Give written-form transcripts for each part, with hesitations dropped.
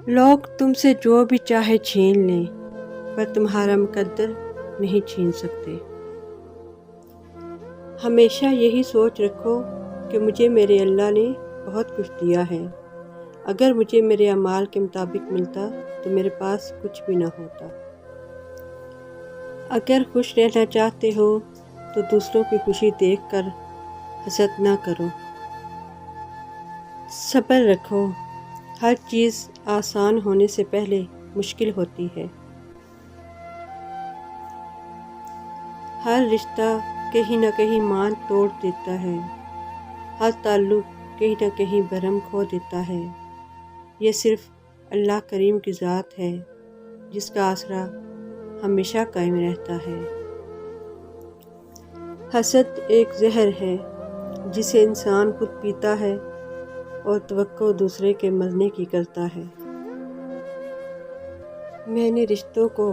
لوگ تم سے جو بھی چاہے چھین لیں پر تمہارا مقدر نہیں چھین سکتے۔ ہمیشہ یہی سوچ رکھو کہ مجھے میرے اللہ نے بہت کچھ دیا ہے۔ اگر مجھے میرے اعمال کے مطابق ملتا تو میرے پاس کچھ بھی نہ ہوتا۔ اگر خوش رہنا چاہتے ہو تو دوسروں کی خوشی دیکھ کر حسد نہ کرو۔ صبر رکھو، ہر چیز آسان ہونے سے پہلے مشکل ہوتی ہے۔ ہر رشتہ کہیں نہ کہیں مان توڑ دیتا ہے، ہر تعلق کہیں نہ کہیں بھرم کھو دیتا ہے۔ یہ صرف اللہ کریم کی ذات ہے جس کا آسرا ہمیشہ قائم رہتا ہے۔ حسد ایک زہر ہے جسے انسان خود پیتا ہے اور توقع دوسرے کے مرنے کی کرتا ہے۔ میں نے رشتوں کو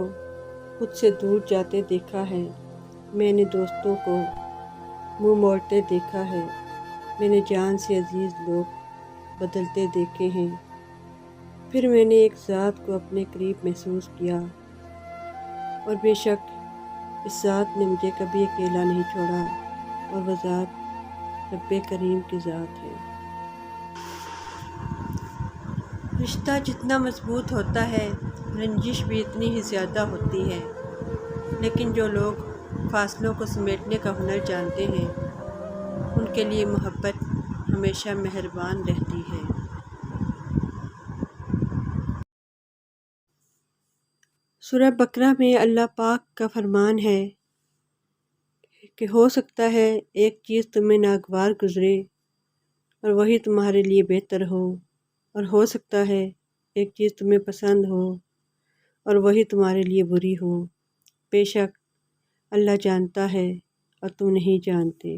خود سے دور جاتے دیکھا ہے، میں نے دوستوں کو منہ موڑتے دیکھا ہے، میں نے جان سے عزیز لوگ بدلتے دیکھے ہیں، پھر میں نے ایک ذات کو اپنے قریب محسوس کیا، اور بے شک اس ذات نے مجھے کبھی اکیلا نہیں چھوڑا، اور وہ ذات رب کریم کی ذات ہے۔ رشتہ جتنا مضبوط ہوتا ہے رنجش بھی اتنی ہی زیادہ ہوتی ہے، لیکن جو لوگ فاصلوں کو سمیٹنے کا ہنر جانتے ہیں ان کے لیے محبت ہمیشہ مہربان رہتی ہے۔ سورہ بقرہ میں اللہ پاک کا فرمان ہے کہ ہو سکتا ہے ایک چیز تمہیں ناگوار گزرے اور وہی تمہارے لیے بہتر ہو، اور ہو سکتا ہے ایک چیز تمہیں پسند ہو اور وہی تمہارے لیے بری ہو۔ بے شک اللہ جانتا ہے اور تم نہیں جانتے۔